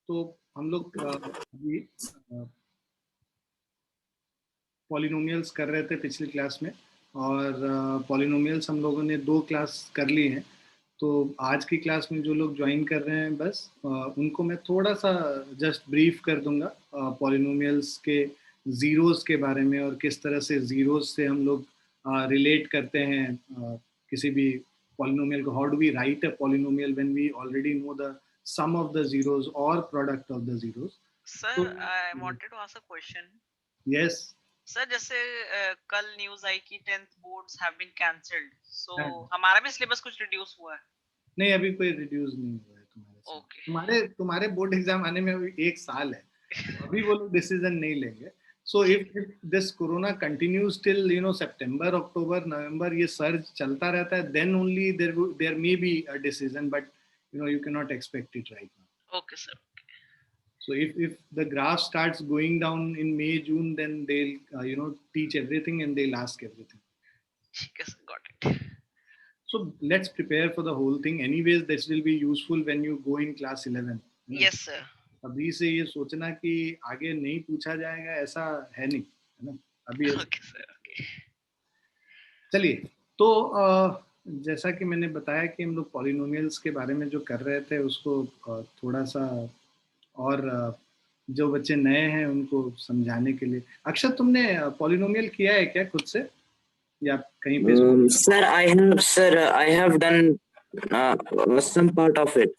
तो हम लोग अभी पॉलिनोमियल्स कर रहे थे पिछली क्लास में, और पॉलिनोमियल्स हम लोगों ने 2 क्लास कर ली हैं। तो आज की क्लास में जो लोग ज्वाइन कर रहे हैं, बस उनको मैं थोड़ा सा जस्ट ब्रीफ कर दूंगा पॉलिनोमियल्स के ज़ीरोज़ के बारे में, और किस तरह से ज़ीरोज़ से हम लोग रिलेट करते हैं किसी भी पॉलिनोमियल को। How do we write a polynomial when we already know the sum of the zeros और प्रोडक्ट ऑफ द ज़ीरोज़। तो sir I wanted to ask a question. Yes. Sir जैसे कल न्यूज आई कि 10th boards have been cancelled, so हमारा भी syllabus कुछ reduce हुआ है? नहीं, अभी कोई रिड्यूस नहीं हुआ है तुम्हारे से। ओके। तुम्हारे बोर्ड एग्जाम आने में अभी 1 साल है, तो अभी वो लोग डिसीजन नहीं लेंगे। So if this corona continues till September, October, November, ये सर्ज चलता रहता है, then only there may be a decision, but you can not expect it right now. Okay sir. So if the graph starts going down in May, June, then they'll teach everything and they'll ask everything. ठीक है sir, got it. So let's prepare for the whole thing. Anyways, this will be useful when you go in class 11. है ना? Yes sir. अभी से ये सोचना कि आगे नहीं पूछा जाएगा, ऐसा है नहीं, है ना? अभी ओके सर। ओके। चलिए। तो जैसा कि मैंने बताया कि हम लोग पॉलिनोमियल्स के बारे में जो कर रहे थे, उसको थोड़ा सा और जो बच्चे नए हैं उनको समझाने के लिए। अक्षत, तुमने पॉलिनोमियल किया है क्या खुद से, या कहीं पे? Sir, I have done some part of it.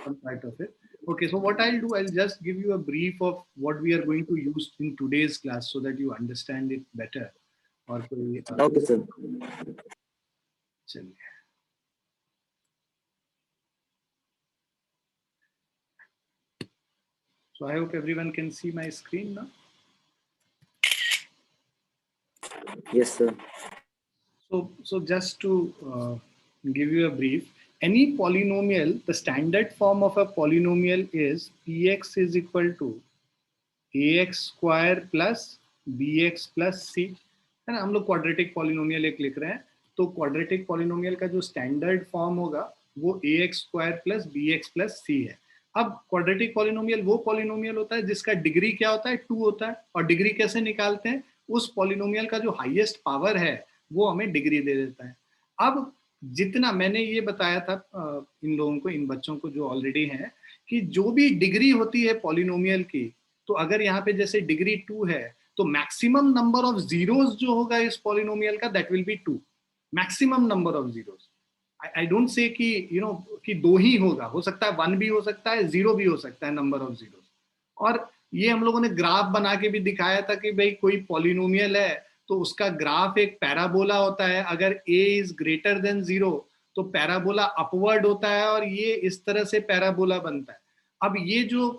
Some part of it. Okay, so what I'll do, I'll just give you a brief of what we are going to use in today's class so that you understand it better. और कोई Okay, sir. चलिए। So I hope everyone can see my screen now. Yes, sir. So just to give you a brief, any polynomial, the standard form of a polynomial is px is equal to ax square plus bx plus c, है ना? हम लोग quadratic polynomial एक लिख रहे हैं, तो quadratic polynomial का जो स्टैंडर्ड फॉर्म होगा वो ax square plus bx plus c है। अब क्वाड्रेटिक पॉलिनोमियल वो पॉलिनोमियल होता है जिसका डिग्री क्या होता है, 2 होता है। और डिग्री कैसे निकालते हैं? उस पॉलिनोमियल का जो हाईएस्ट पावर है वो हमें डिग्री दे देता है। अब जितना मैंने ये बताया था इन लोगों को, इन बच्चों को जो ऑलरेडी हैं, कि जो भी डिग्री होती है पॉलिनोमियल की, तो अगर यहाँ पे जैसे डिग्री 2 है, तो मैक्सिमम नंबर ऑफ जीरोस जो होगा इस पॉलिनोमियल का, that will be 2। Maximum number of zeros. I don't say कि कि 2 ही होगा, हो सकता है 1 भी हो सकता है, 0 भी हो सकता है, नंबर ऑफ जीरोस। और ये हम लोगों ने ग्राफ बना के भी दिखाया था कि भाई कोई पॉलिनोमियल है तो उसका ग्राफ एक पैराबोला होता है। अगर a इज ग्रेटर देन 0 तो पैराबोला अपवर्ड होता है, और ये इस तरह से पैराबोला बनता है। अब ये जो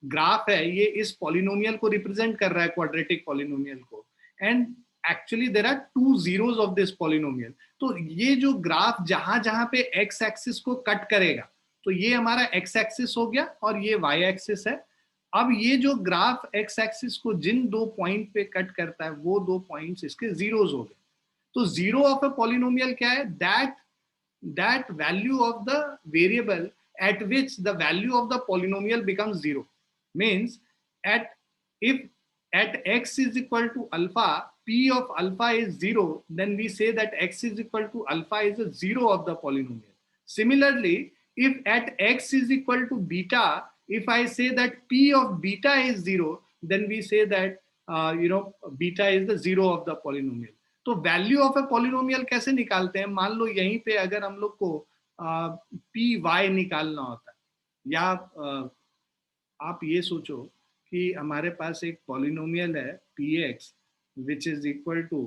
ग्राफ है ये इस पॉलिनोमियल को रिप्रेजेंट कर रहा है, क्वाड्रेटिक पॉलिनोमियल को। And actually there are 2 zeros of this polynomial. तो ये जो ग्राफ जहां जहां पे एक्स एक्सिस को कट करेगा, तो ये हमारा एक्स एक्सिस हो गया और ये वाई एक्सिस है। अब ये जो ग्राफ एक्स एक्सिस को जिन 2 पॉइंट पे कट करता है, वो 2 पॉइंट्स इसके जीरोस हो गए। तो जीरो ऑफ अ पॉलिनोमियल क्या है? That value of the variable at which the value of the polynomial becomes 0. Means if at x is equal to alpha, p of alpha is 0, then we say that x is equal to alpha is a 0 of the polynomial. Similarly, if at x is equal to beta, if I say that p of beta is 0, then we say that beta is the 0 of the polynomial. तो value of a polynomial कैसे निकालते हैं? मान लो यहीं पे अगर हम लोग को पी वाई निकालना होता है, या आप ये सोचो कि हमारे पास एक पॉलिनोमियल है P X which is equal to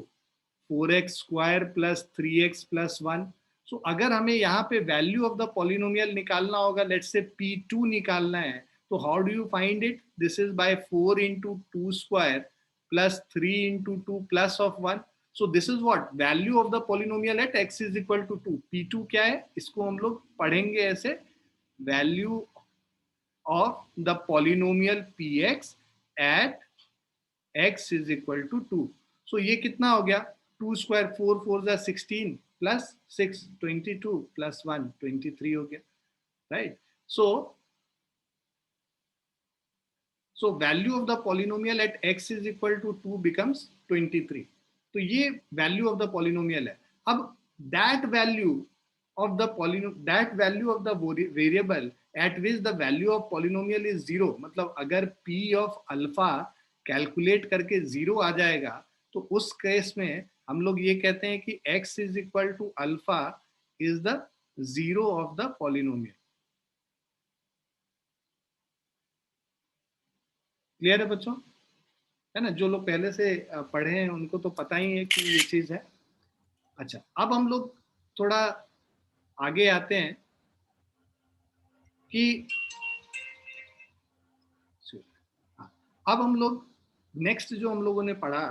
4x square plus 3x plus 1। So अगर हमें यहाँ पे वैल्यू ऑफ द पॉलिनोमियल निकालना होगा, लेट्स से p2 निकालना है, तो how do you find it? This is by 4 into 2 square plus 3 into 2 plus of 1। So this is what value of the polynomial at x is equal to 2. P2 क्या है? इसको हम लोग पढ़ेंगे ऐसे, value of the polynomial px at x is equal to 2. So ये कितना हो गया? 2 square 4 4 16 plus 6 22 plus 1 23 हो गया। right? So value of the polynomial at x is equal to 2 becomes 23. तो ये value of the polynomial है. अब that value of the variable at which the value of polynomial is 0, मतलब अगर p of alpha calculate करके 0 आ जाएगा तो उस केस में हम लोग ये कहते हैं कि x is equal to alpha is the 0 of the polynomial. Clear है बच्चों? है ना, जो लोग पहले से पढ़े हैं उनको तो पता ही है कि ये चीज है. अच्छा, अब हम लोग थोड़ा आगे आते हैं कि अब हम लोग नेक्स्ट जो हम लोगों ने पढ़ा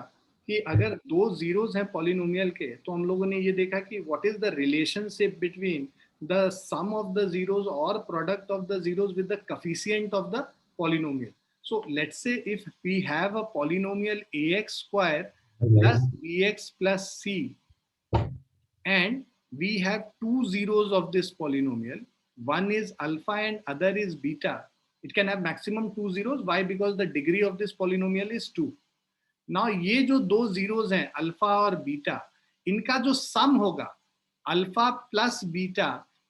कि अगर दो जीरोस हैं पॉलिनोमियल के, तो हम लोगों ने ये देखा कि what is the relationship between the sum of the zeros और product of the zeros with the coefficient of the polynomial. So let's say if we have a polynomial ax square plus bx plus c and we have two zeros of this polynomial, one is alpha and other is beta. It can have maximum two zeros. Why? Because the degree of this polynomial is 2. Now ये जो दो zeros हैं alpha और beta, इनका जो sum होगा alpha plus beta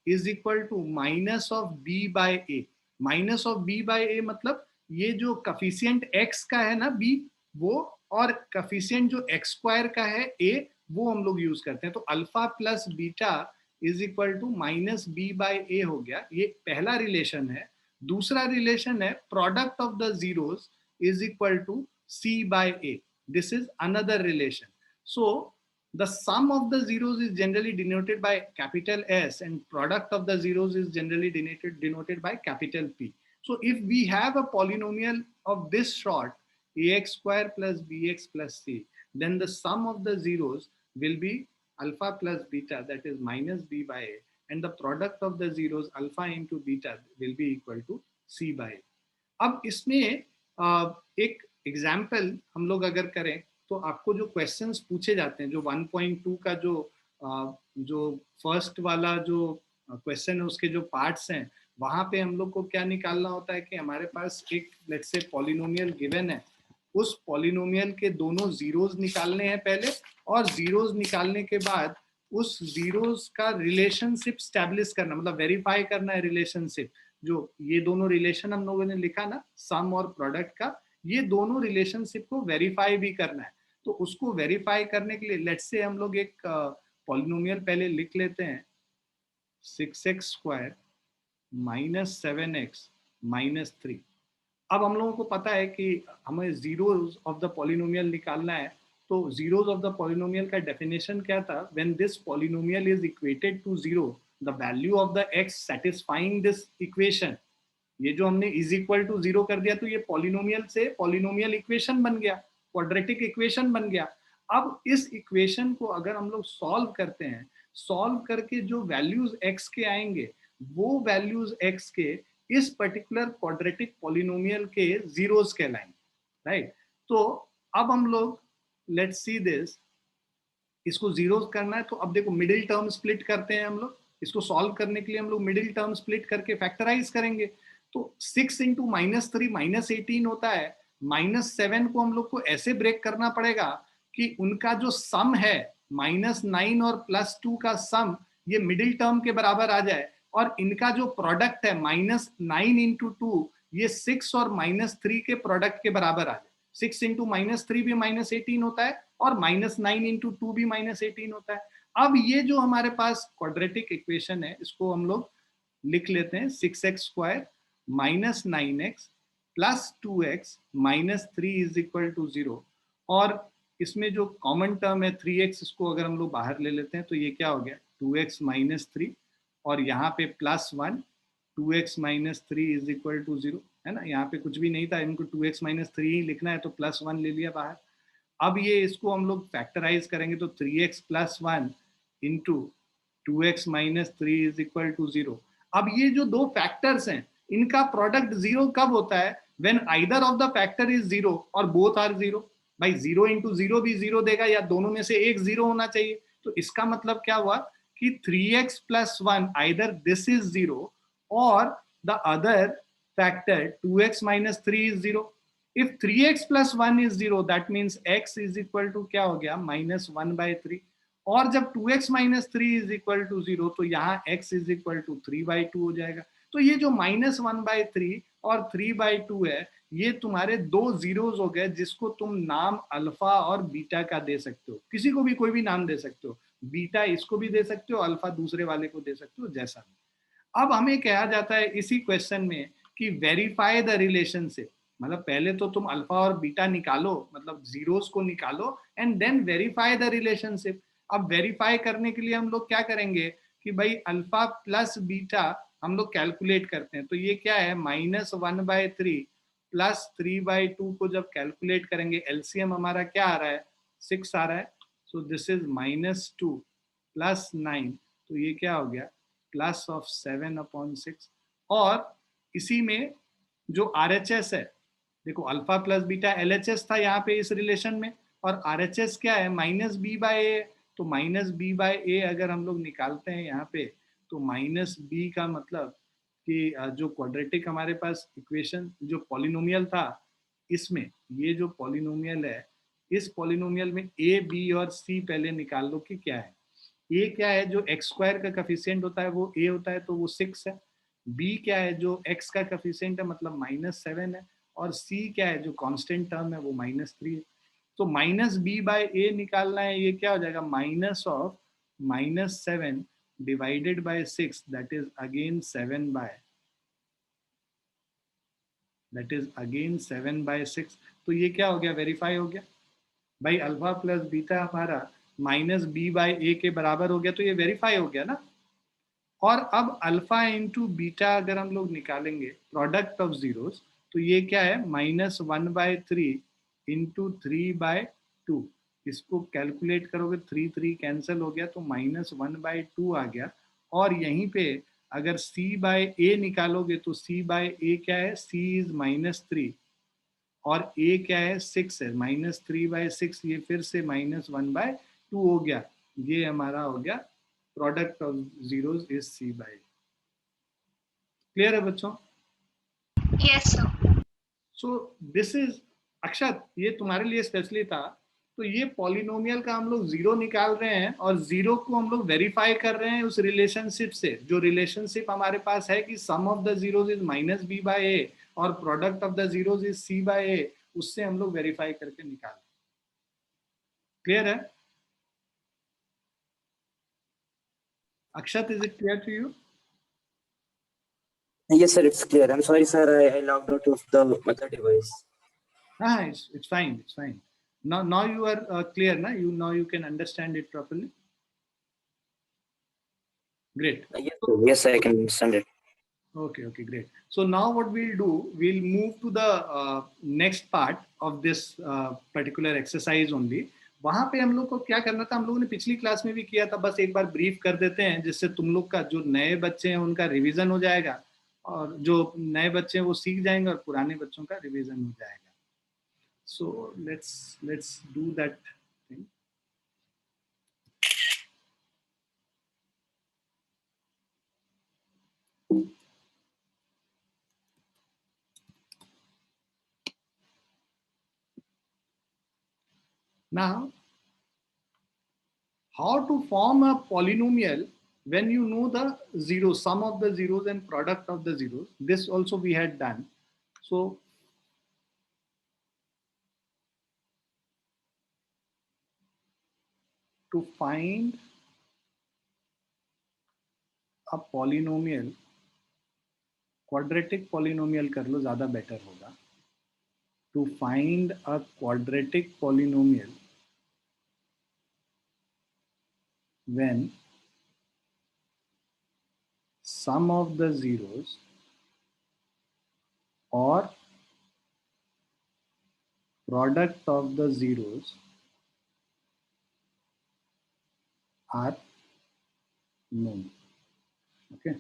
is equal to minus of b by a. Minus of b by a मतलब ये जो कफिशिएंट x का है ना b, वो और कफिशिएंट जो x स्क्वायर का है a, वो हम लोग यूज करते हैं. तो alpha plus beta is equal to minus b by a हो गया. ये पहला रिलेशन है. दूसरा रिलेशन है product of the zeros is equal to c by a. This is another relation. So the sum of the zeros is generally denoted by capital S and product of the zeros is generally denoted by capital P. So if we have a polynomial of this sort, ax square plus bx plus c, then the sum of the zeros will be alpha plus beta, that is minus b by a, and the product of the zeros alpha into beta will be equal to c by a. अब इसमें एक example हम लोग अगर करें तो आपको जो क्वेश्चंस पूछे जाते हैं, जो 1.2 का जो फर्स्ट वाला जो क्वेश्चन है उसके जो पार्ट्स हैं, वहां पे हम लोग को क्या निकालना होता है कि हमारे पास एक लेट्स से पॉलिनोमियल गिवन है, उस पॉलिनोमियल के दोनों जीरोस निकालने हैं पहले, और जीरोस निकालने के बाद उस जीरोस का रिलेशनशिप स्टैब्लिश करना, मतलब वेरीफाई करना है रिलेशनशिप. जो ये दोनों रिलेशन हम लोगों ने लिखा ना, सम और प्रोडक्ट का, ये दोनों रिलेशनशिप को वेरीफाई भी करना है. तो उसको वेरीफाई करने के लिए लेट्स से हम लोग एक पॉलिनोमियल पहले लिख लेते हैं, 6x square minus 7x minus 3. अब हम लोगों को पता है कि हमें जीरोस ऑफ द पॉलिनोमियल निकालना है. तो जीरोस ऑफ द पॉलिनोमियल का डेफिनेशन क्या था? When this polynomial is equated to zero, the value of the x satisfying this equation, ये जो हमने इज इक्वल टू जीरो कर दिया तो ये पॉलिनोमियल से पॉलिनोमियल इक्वेशन बन गया, क्वाड्रेटिक इक्वेशन बन गया. अब इस इक्वेशन को अगर हम लोग सॉल्व करते हैं, सॉल्व करके जो वैल्यूज x के आएंगे, वो वैल्यूज x के इस पर्टिकुलर क्वाड्रेटिक पॉलिनोमियल के जीरोस कहलाएंगे, राइट? तो अब हम लोग लेट्स सी दिस, इसको जीरोस करना है तो अब देखो मिडिल टर्म स्प्लिट करते हैं हम लोग. इसको सॉल्व करने के लिए हम लोग मिडिल टर्म स्प्लिट करके फैक्टराइज करेंगे. तो 6 इंटू माइनस 3 माइनस 18 होता है. माइनस 7 को हम लोग को ऐसे ब्रेक करना पड़ेगा कि उनका जो सम है माइनस 9 और प्लस 2 का सम, ये मिडिल टर्म के बराबर आ जाए, और इनका जो प्रोडक्ट है माइनस 9 इंटू 2, ये 6 और माइनस 3 के प्रोडक्ट के बराबर आ जाए. 6 इंटू माइनस 3 भी माइनस 18 होता है और माइनस 9 इंटू 2 भी माइनस 18 होता है. अब ये जो हमारे पास क्वाड्रेटिक इक्वेशन है, इसको हम लोग लिख लेते हैं 6x square minus 9x plus 2x minus 3 is equal to 0. और इसमें जो कॉमन टर्म है 3x, इसको अगर हम लोग बाहर ले लेते हैं तो ये क्या हो गया, 2x माइनस 3, और यहाँ पे plus 1, 2x minus 3 is equal to 0, है ना. यहाँ पे कुछ भी नहीं था, इनको 2x माइनस 3 ही लिखना है तो प्लस 1 ले लिया बाहर. अब ये इसको हम लोग फैक्टराइज करेंगे तो 3x plus 1 into 2x minus 3 is equal to 0. अब ये जो दो फैक्टर्स हैं, इनका प्रोडक्ट जीरो कब होता है? When either of the factor is zero और बोथ आर जीरो. भाई 0 इंटू 0 भी 0 देगा, या दोनों में से एक 0 होना चाहिए. तो इसका मतलब क्या हुआ कि 3x plus 1 either this is 0 or the other factor 2x minus 3 is 0. If 3x plus 1 is 0, that means x is equal to क्या हो गया minus 1 by 3. और जब 2x minus 3 is equal to 0, तो यहाँ x is equal to 3 by 2 हो जाएगा. तो ये जो minus 1 by 3 और 3 by 2 है, ये तुम्हारे दो जीरोस हो गए जिसको तुम नाम अल्फा और बीटा का दे सकते हो. किसी को भी कोई भी नाम दे सकते हो. बीटा इसको भी दे सकते हो, अल्फा दूसरे वाले को दे सकते हो, जैसा भी. अब हमें कहा जाता है इसी क्वेश्चन में कि वेरीफाई द रिलेशनशिप. मतलब पहले तो तुम अल्फा और बीटा निकालो, मतलब जीरोस को निकालो and then verify the relationship. अब वेरीफाई करने के लिए हम लोग क्या करेंगे कि भाई अल्फा प्लस बीटा हम लोग कैलकुलेट करते हैं. तो ये क्या है, -1/3 प्लस 3/2 को जब कैलकुलेट करेंगे, एलसीएम हमारा क्या आ रहा है, 6 आ रहा है. सो दिस इज -2 प्लस 9, तो ये क्या हो गया, प्लस ऑफ 7/6. और इसी में जो RHS है, देखो अल्फा प्लस बीटा LHS था यहाँ पे इस रिलेशन में, और RHS क्या है, -b/a. तो -b/a अगर हम लोग निकालते हैं यहाँ पे, तो -b का मतलब कि जो क्वाड्रेटिक हमारे पास इक्वेशन जो पॉलिनोमियल था, इसमें ये जो पॉलिनोमियल है, इस पॉलिनोमियल में a, b और c पहले निकाल लो कि क्या है. a क्या है, जो x² का कोफिशिएंट होता है वो a होता है, तो वो 6 है. b क्या है, जो x का कोफिशिएंट है, मतलब -7 है. और c क्या है, जो कांस्टेंट टर्म है, वो -3 है. तो -b/a निकालना है, ये क्या हो जाएगा, minus of -7 divided by 6, that is again 7/6. तो ये क्या हो गया, वेरीफाई हो गया भाई. अल्फा प्लस बीटा हमारा -b/a के बराबर हो गया, तो ये वेरीफाई हो गया ना. और अब अल्फा इंटू बीटा अगर हम लोग निकालेंगे प्रोडक्ट ऑफ जीरोस, तो ये क्या है, -1/3 इंटू 3/2. इसको कैलकुलेट करोगे, 3 कैंसिल हो गया, तो -1/2 आ गया. और यहीं पे अगर c/a निकालोगे, तो c/a क्या है, c इज -3 और a क्या है, 6 है. -3/6, ये फिर से -1/2 हो गया. ये हमारा हो गया product of zeros is c/a. Clear है बच्चों? Yes sir. So this is Akshat, ये तुम्हारे लिए स्पेशली था. तो ये पॉलिनोमियल का हम लोग जीरो निकाल रहे हैं, और जीरो को हम लोग वेरीफाई कर रहे हैं उस रिलेशनशिप से. जो रिलेशनशिप हमारे पास है कि sum of the zeros is -b/a और product of the zeros is c/a, उससे हम लोग वेरीफाई करके निकाल. क्लियर है Akshat? Is it clear to you? Yes, sir, it's clear. I'm sorry, sir. I logged out of the other device. It's fine. It's fine. Now you are clear, na? Now you can understand it properly. Great. Yes, sir. Yes, I can understand it. Okay, great. So now what we'll do, we'll move to the next part of this particular exercise only. वहाँ पे हम लोग को क्या करना था, हम लोगों ने पिछली क्लास में भी किया था, बस एक बार ब्रीफ कर देते हैं, जिससे तुम लोग का जो नए बच्चे हैं उनका रिवीजन हो जाएगा, और जो नए बच्चे हैं वो सीख जाएंगे, और पुराने बच्चों का रिवीजन हो जाएगा. So let's do that thing. Now, how to form a polynomial when you know the zeros, sum of the zeros and product of the zeros. This also we had done. So to find a polynomial, quadratic polynomial कर लो, ज़्यादा better होगा. To find a quadratic polynomial when sum of the zeros or product of the zeros are known. Okay.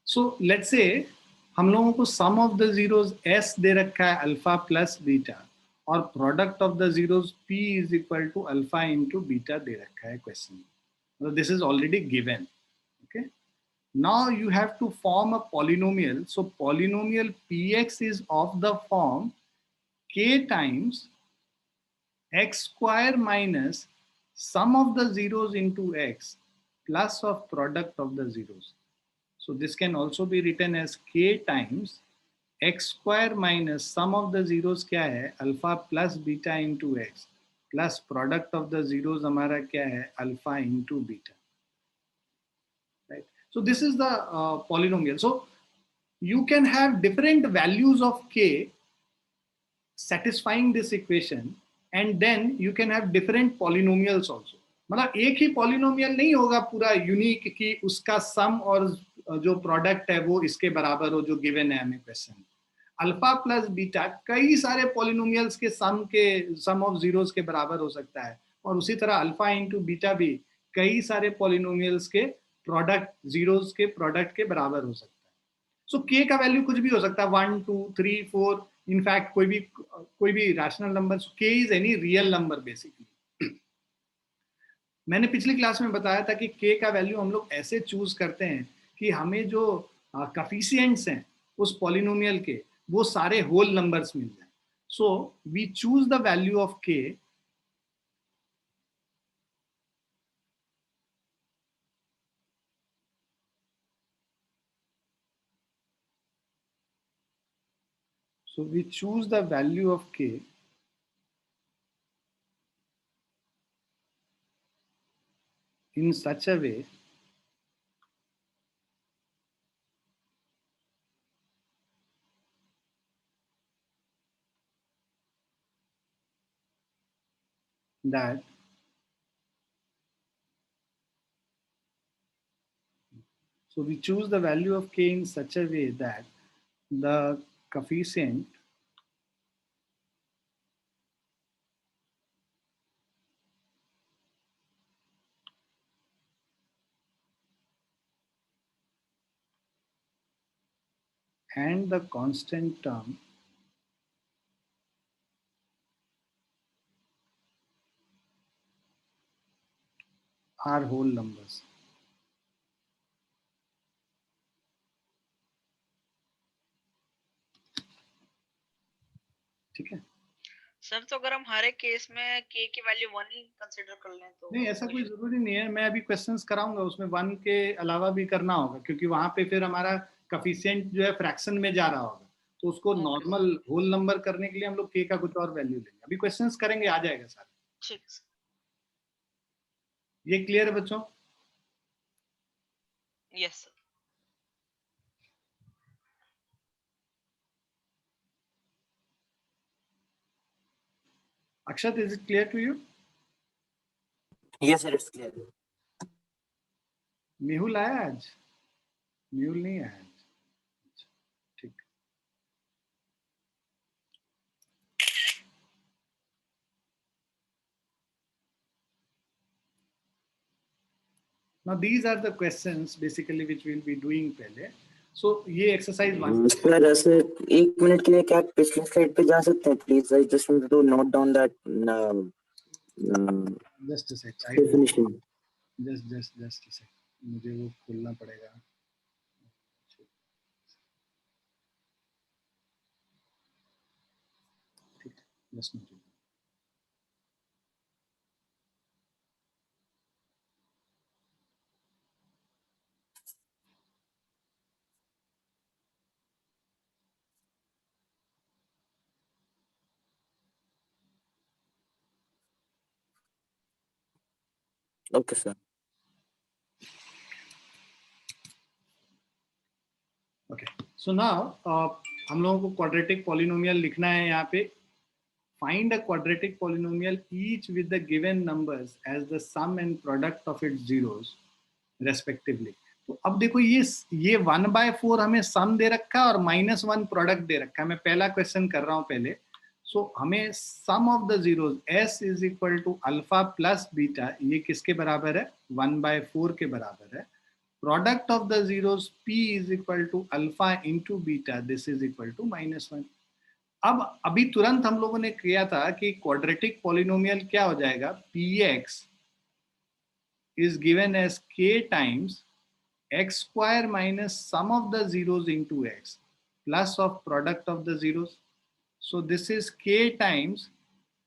So let's say हम लोगों को sum of the zeros s दे रखा है alpha plus beta, और product of the zeros p is equal to alpha into beta दे रखा है क्वेश्चन में. This is already given. Okay. Now you have to form a polynomial. So polynomial Px is of the form k times x square minus sum of the zeros into x plus of product of the zeros. So this can also be written as k times x square minus sum of the zeros क्या है alpha plus beta into x plus product of the zeros हमारा क्या है alpha into beta. Right. So this is the polynomial. So you can have different values of k satisfying this equation, and then you can have different polynomials also. मतलब एक ही polynomial नहीं होगा पूरा unique कि उसका सम और जो प्रोडक्ट है वो इसके बराबर हो जो गिवन है हमें क्वेश्चन. अल्फा प्लस बीटा कई सारे पॉलिनोमियल्स के सम ऑफ जीरोस के बराबर हो सकता है, और उसी तरह अल्फा इंटू बीटा भी कई सारे पॉलिनोमियल्स के प्रोडक्ट जीरोस के प्रोडक्ट के बराबर हो सकता है. सो के का वैल्यू कुछ भी हो सकता है 1 2 3 4 इनफैक्ट कोई भी रैशनल नंबर. के is any real number basically. मैंने पिछली क्लास में बताया था कि के का वैल्यू हम लोग ऐसे चूज करते हैं कि हमें जो कफिशिएंट्स हैं उस पॉलिनोमियल के वो सारे होल नंबर्स मिल जाए. So we choose the value of k in such a way that the coefficient and the constant term are whole numbers. ठीक है. सर तो अगर हम हर एक केस में के की वैल्यू 1 ही कंसीडर कर लें तो नहीं, ऐसा कोई जरूरी नहीं है. मैं अभी क्वेश्चंस कराऊंगा उसमें 1 के अलावा भी करना होगा, क्योंकि वहां पे फिर हमारा कफिशिएंट जो है फ्रैक्शन में जा रहा होगा, तो उसको नॉर्मल होल नंबर करने के लिए हम लोग के का कुछ और वैल्यू लेंगे. अभी क्वेश्चंस करेंगे, आ जाएगा सारा. ठीक. ये क्लियर है बच्चों? Yes sir. Akshat, is it clear to you? Yes, sir, it's clear. Mehul आया आज? मेहुल नहीं आया आज. ठीक. Now these are the questions basically which we'll be doing पहले. So ये exercise 1. सर ऐसे 1 मिनट के लिए क्या पिछले स्लाइड पे जा सकते हैं please? I just want to note down that Just a sec. definition. Just a sec. मुझे वो खोलना पड़ेगा. ठीक है. Just a minute. Okay, sir. Okay. So now हम लोगों को क्वाड्रेटिक पॉलिनोमियल लिखना है यहाँ पे. Find a quadratic polynomial each with the given numbers as the sum and product of its zeros respectively. तो अब देखो ये 1/4 हमें सम दे रखा है और -1 प्रोडक्ट दे रखा है. मैं पहला क्वेश्चन कर रहा हूँ पहले. सो हमें sum of the zeros s is equal to alpha plus beta, ये किसके बराबर है? 1/4 के बराबर है. Product of the zeros p is equal to alpha into beta, this is equal to -1. अब अभी तुरंत हम लोगों ने किया था कि क्वाड्रेटिक पॉलिनोमियल क्या हो जाएगा? px is given as k times x square minus sum of the zeros into x plus of product of the zeros. So this is k times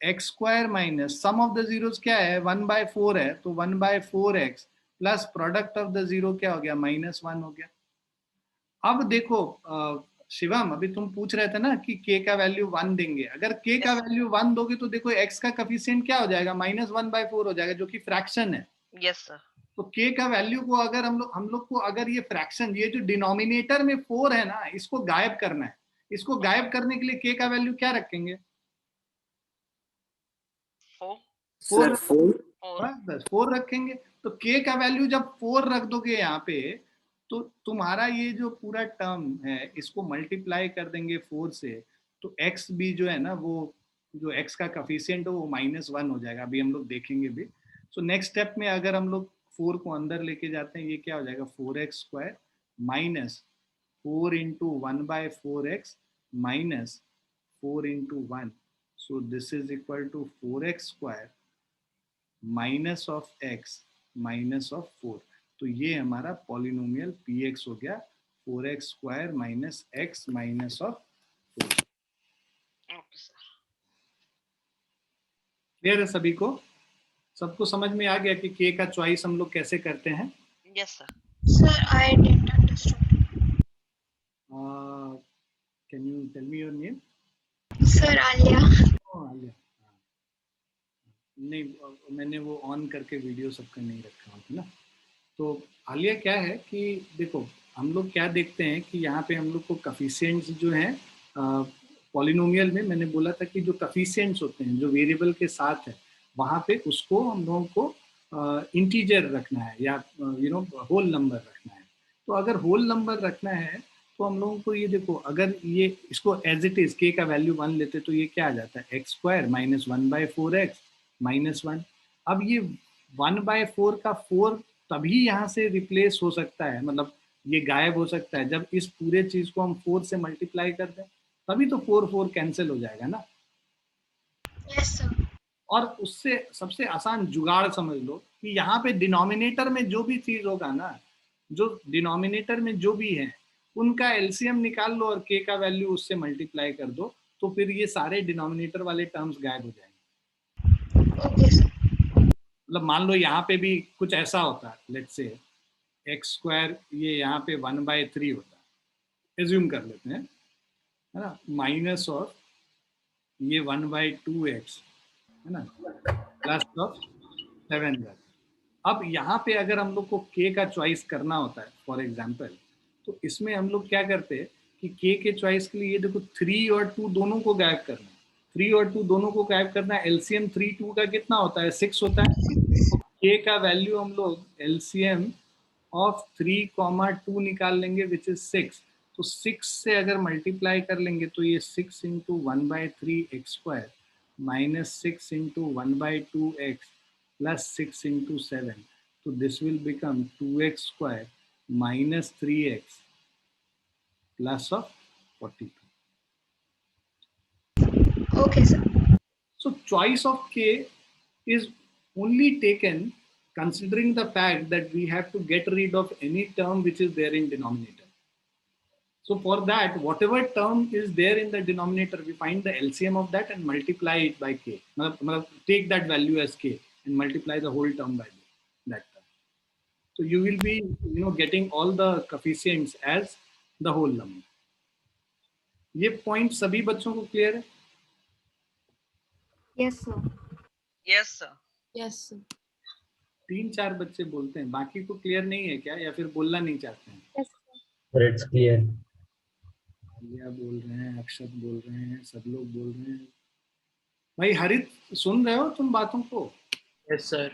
x square minus sum of the zeros क्या है 1/4 है तो 1/4x plus product of the zero क्या हो गया -1 हो गया. अब देखो शिवम, अभी तुम पूछ रहे थे ना कि k का वैल्यू 1 देंगे. अगर k का वैल्यू 1 दोगे तो देखो x का कोफिशिएंट क्या हो जाएगा -1/4 हो जाएगा जो कि फ्रैक्शन है. Yes sir. तो k का वैल्यू को अगर हम लोग को अगर ये फ्रैक्शन, ये जो डिनोमिनेटर में 4 है ना, इसको गायब करना है. इसको गायब करने के लिए k का वैल्यू क्या रखेंगे? सर 4 रखेंगे. तो k का वैल्यू जब 4 रख दोगे यहाँ पे तो तुम्हारा ये जो पूरा टर्म है इसको मल्टीप्लाई कर देंगे 4 से, तो x भी जो है ना वो जो x का कोफिशिएंट है वो -1 हो जाएगा. अभी हम लोग देखेंगे भी. सो नेक्स्ट स्टेप में अगर हम लोग 4 को अंदर लेके जाते हैं, ये क्या हो जाएगा 4x square minus 4 into 1/4x minus 4 into 1. So this is equal to 4x square minus of x minus of 4. तो ये हमारा पॉलिनोमियल px हो गया 4x square minus x minus of 4. Okay sir. Clear है सभी को? सबको समझ में आ गया कि k का चॉइस हम लोग कैसे करते हैं? Yes sir. Sir, I didn't understood. Can you tell me your name? Sir, Alia. Alia. नहीं, मैंने वो ऑन करके वीडियो सबका नहीं रखा है ना. तो आलिया क्या है कि देखो हम लोग क्या देखते हैं कि यहाँ पे हम लोग को कोफिशिएंट्स जो हैं पॉलिनोमियल में, मैंने बोला था कि जो कोफिशिएंट्स होते हैं जो वेरिएबल के साथ है वहाँ पे उसको हम लोगों को इंटीजर रखना है या होल नंबर रखना है. तो अगर होल नंबर रखना है तो हम लोगों को ये देखो, अगर ये इसको एज इट इज k का वैल्यू 1 लेते तो ये क्या आ जाता है x square minus 1/4x minus 1. अब ये 1/4 का 4 तभी यहाँ से रिप्लेस हो सकता है, मतलब ये गायब हो सकता है जब इस पूरे चीज को हम 4 से मल्टीप्लाई कर दें, तभी तो 4 कैंसिल हो जाएगा ना. Yes, sir. और उससे सबसे आसान जुगाड़ समझ लो कि यहाँ पे डिनोमिनेटर में जो भी चीज होगा ना, जो डिनोमिनेटर में जो भी है उनका एलसीएम निकाल लो और k का वैल्यू उससे मल्टीप्लाई कर दो, तो फिर ये सारे डिनोमिनेटर वाले टर्म्स गायब हो जाएंगे. Okay, sir. मतलब मान लो यहाँ पे भी कुछ ऐसा होता है, लेट्स से एक्स स्क्वायर ये यहाँ पे 1/3 होता है, एज्यूम कर लेते हैं, है ना, माइनस ऑफ ये 1/2x, है ना, प्लस ऑफ 7. अब यहाँ पे अगर हम लोग को k का चॉइस करना होता है फॉर एग्जांपल, तो इसमें हम लोग क्या करते हैं कि k के चॉइस के लिए ये देखो 3 और 2 दोनों को गायब करना है. 3 और 2 दोनों को गायब करना है. एलसीएम 3 2 का कितना होता है 6 होता है. तो k का वैल्यू हम लोग एलसीएम ऑफ 3, 2 निकाल लेंगे विच इज 6. तो 6 से अगर मल्टीप्लाई कर लेंगे तो ये 6 into 1/3x square minus 6 into 1/2x plus 6 into 7. तो this will become 2x square minus 3x plus of 42. Okay, sir. So choice of k is only taken considering the fact that we have to get rid of any term which is there in denominator. So for that, whatever term is there in the denominator, we find the LCM of that and multiply it by k. Take that value as k and multiply the whole term by that term. So you will be, getting all the coefficients as the whole number. ये point सभी बच्चों को clear है? Yes, sir. Yes sir. Yes, sir. 3-4 बच्चे बोलते हैं, बाकी को क्लियर नहीं है क्या या फिर बोलना नहीं चाहते हैं? Yes, sir. It's clear. Alia बोल रहे हैं, अक्षत बोल रहे हैं, सब लोग बोल रहे हैं. भाई हरित, सुन रहे हो तुम बातों को? Yes sir.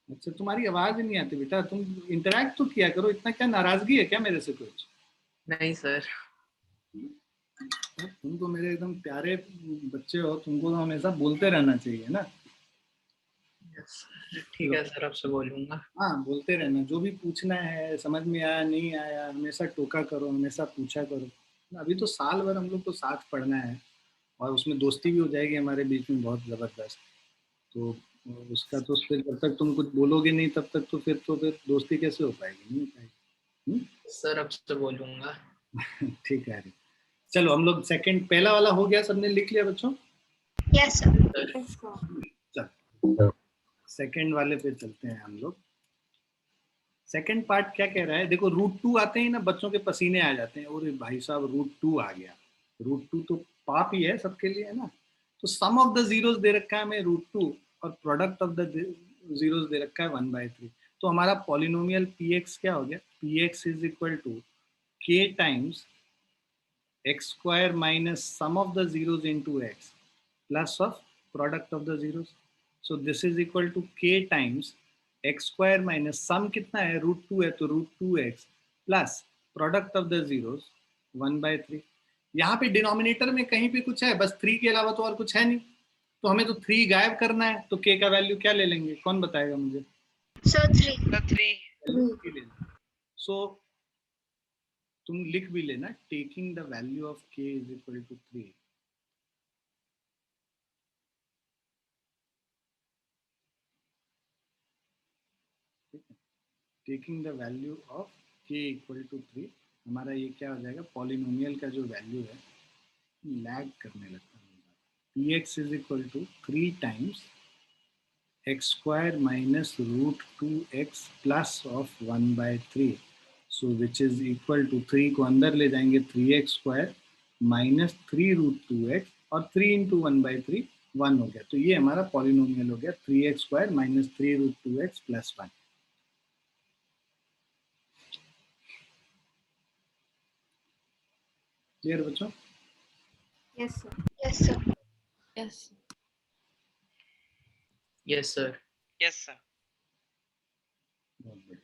अच्छा, तुम्हारी आवाज नहीं आती बेटा, तुम इंटरैक्ट तो किया करो. इतना क्या नाराजगी है क्या मेरे से कुछ? नहीं सर. तुम तो मेरे एकदम प्यारे बच्चे हो, तुमको तो हमेशा बोलते रहना चाहिए ना. ठीक है सर, आपसे बोलूंगा. हाँ, बोलते रहना. जो भी पूछना है, समझ में आया नहीं आया, हमेशा टोका करो, हमेशा पूछा करो. अभी तो साल भर हम लोग को साथ पढ़ना है और उसमें दोस्ती भी हो जाएगी हमारे बीच में बहुत ज़बरदस्त. तो उसका तो फिर जब तक तुम कुछ बोलोगे नहीं तब तक तो फिर दोस्ती कैसे हो पाएगी? नहीं हो पाएगी. सर अब से बोलूंगा। ठीक है, चलो हम लोग सेकंड, पहला वाला हो गया, सबने लिख लिया बच्चों? Yes, sir. सर चल सेकंड वाले पे चलते हैं हम लोग। सेकंड पार्ट क्या कह रहा है, देखो √2 आते ही ना बच्चों के पसीने आ जाते हैं, और भाई साहब √2 आ गया। √2 तो पाप ही है सबके लिए, है ना। तो सम ऑफ द जीरोस दे रखा है हमें √2, और प्रोडक्ट ऑफ द जीरोस दे रखा है 1/3। तो हमारा पॉलिनोमियल px क्या हो गया, px is equal to k times x² minus sum of the zeros into x plus of product of the zeros. So this is equal to k times x² minus sum कितना है, √2 है, तो √2x plus product of the zeros 1/3। यहाँ पे denominator में कहीं पे कुछ है, बस 3 के अलावा तो और कुछ है नहीं, तो हमें तो 3 गायब करना है, तो k का वैल्यू क्या ले लेंगे, कौन बताएगा मुझे? So 3. The 3. सो तुम लिख भी लेना, taking the value of k is equal to 3। Taking the value of k equal to 3, हमारा ये क्या हो जाएगा, पॉलिनोमियल का जो वैल्यू है, लैग करने लगता है। px is equal to 3 times x² minus √2x plus of 1/3, so which is equal to 3 को अंदर ले जाएंगे, 3x² माइनस 3√2x, और 3 इंटू 1/3 1 हो गया। तो ये हमारा पॉलिनोमियल हो गया 3x² minus 3√2x plus 1। Clear बच्चों? Yes, sir. Yes, sir. Yes yes sir. Yes, sir. बहुत बढ़िया।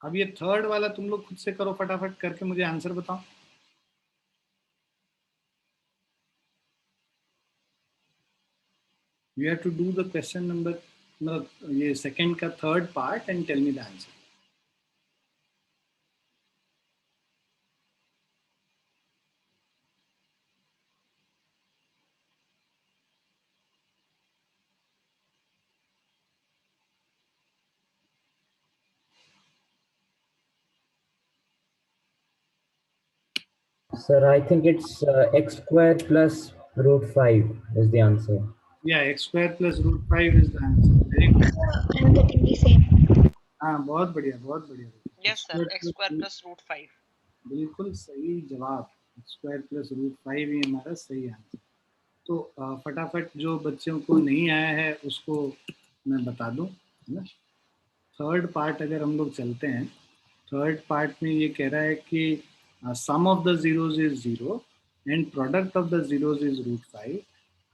अब ये थर्ड वाला तुम लोग खुद से करो, फटाफट करके मुझे आंसर बताओ। You have to do the question number, मतलब ये सेकंड का third part, and tell me the answer. Sir, I think it's x² plus √5 is the answer. Yeah, x² plus √5 is the answer. Very good. I'm getting the same. हाँ, बहुत बढ़िया, बहुत बढ़िया। Yes, sir. x² plus √5. बिल्कुल सही जवाब, x² plus √5 ही हमारा सही आंसर। तो फटाफट जो बच्चों को नहीं आया है उसको मैं बता दूं, है ना। थर्ड पार्ट अगर हम लोग चलते हैं, थर्ड पार्ट में ये कह रहा है कि sum of the zeros is 0 and product of the zeros is √5।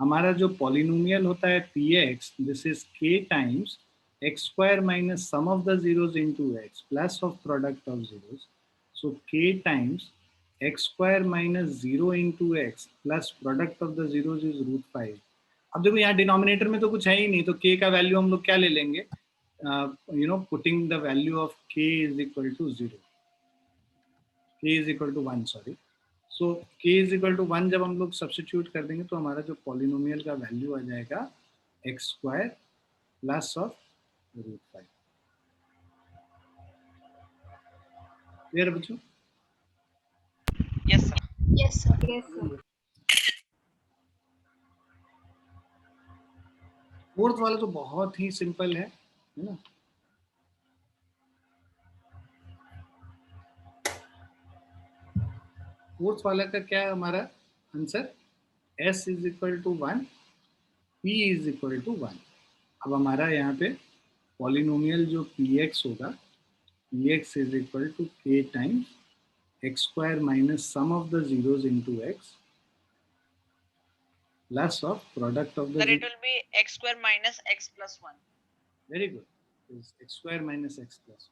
हमारा जो पॉलिनोमियल होता है px, this is k times x² minus sum of the zeros into x plus of product of zeros, so k times x² minus 0 into x plus product of the zeros is √5। अब देखो यहाँ denominator में तो कुछ है ही नहीं, तो k का वैल्यू हम लोग क्या ले लेंगे, putting the value of k is equal to 0, k is equal to 1, sorry. So k is equal to 1 जब हम लोग सब्स्टिट्यूट कर देंगे तो हमारा जो पॉलिनोमियल का वैल्यू आ जाएगा x² प्लस ऑफ √5। क्लियर बच्चों? Yes, sir. Yes, sir. Yes, sir. Fourth वाला तो बहुत ही सिंपल है ना। फोर्थ वाला का क्या है हमारा answer, s is equal to 1, p is equal to 1। अब हमारा यहाँ पे पॉलिनोमियल जो px होगा, px is equal to k times x² minus sum of the zeros into x plus of product of the, Sir, it will be x² minus x plus 1. Very good, x² minus x plus.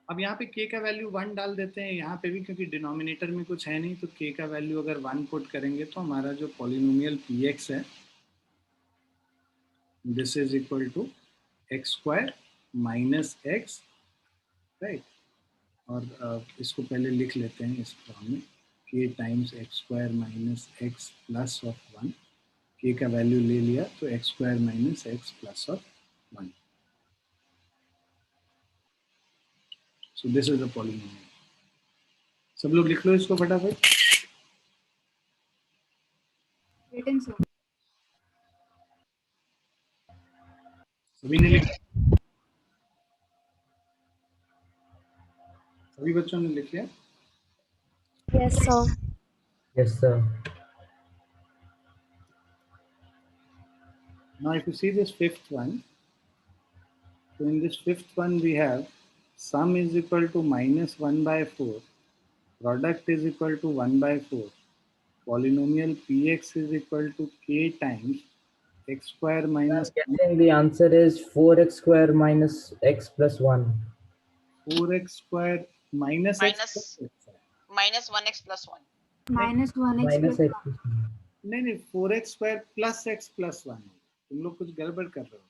अब यहाँ पे k का value 1 डाल देते हैं यहाँ पे भी, क्योंकि डिनोमिनेटर में कुछ है नहीं, तो k का वैल्यू अगर 1 पुट करेंगे तो हमारा जो पॉलिनोमियल px है, this is equal to x² minus x, right. और इसको पहले लिख लेते हैं इस फॉर्म में, k times x² minus x plus of 1, k का वैल्यू ले लिया तो x² minus x plus of 1। So this is a polynomial. सब लोग लिख लो इसको फटाफट. Written, sir. सभी ने लिखा? सभी बच्चों ने लिख लिया? Yes, sir. Yes, sir. Now if you see this fifth one, so in this fifth one we have sum is equal to minus 1 by 4, product is equal to 1 by 4, polynomial px is equal to k times x square minus I'm guessing the answer is 4x square minus x plus 1. 4x square minus x Minus- plus x. minus 1x plus 1. Minus 1x Minus plus x plus 1. नहीं 4x square plus x plus 1. तुम लोग कुछ गड़बड़ कर रहे हो.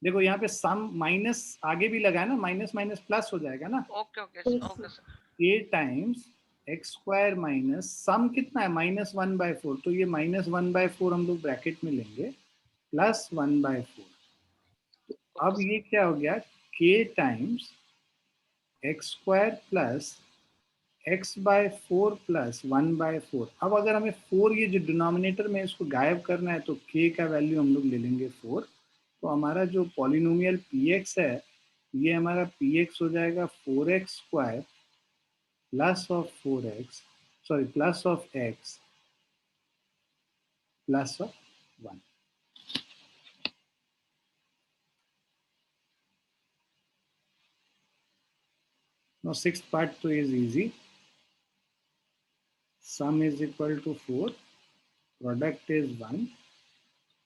देखो यहाँ पे सम माइनस आगे भी लगा है ना, माइनस माइनस प्लस हो जाएगा ना. Okay okay okay sir. a times x square minus sum कितना है माइनस 1 by 4, तो ये माइनस 1 by 4 हम लोग ब्रैकेट में लेंगे प्लस 1 by 4. तो अब ये क्या हो गया k times x square plus x by 4 plus 1 by 4. अब अगर हमें 4 ये जो डिनोमिनेटर में इसको गायब करना है तो k का वैल्यू हम लोग ले लेंगे 4. तो हमारा जो पॉलिनोमियल px है ये हमारा px हो जाएगा 4x square plus of 4x sorry plus of x plus of 1. Now sixth part तो is easy. Sum is equal to 4, product is 1,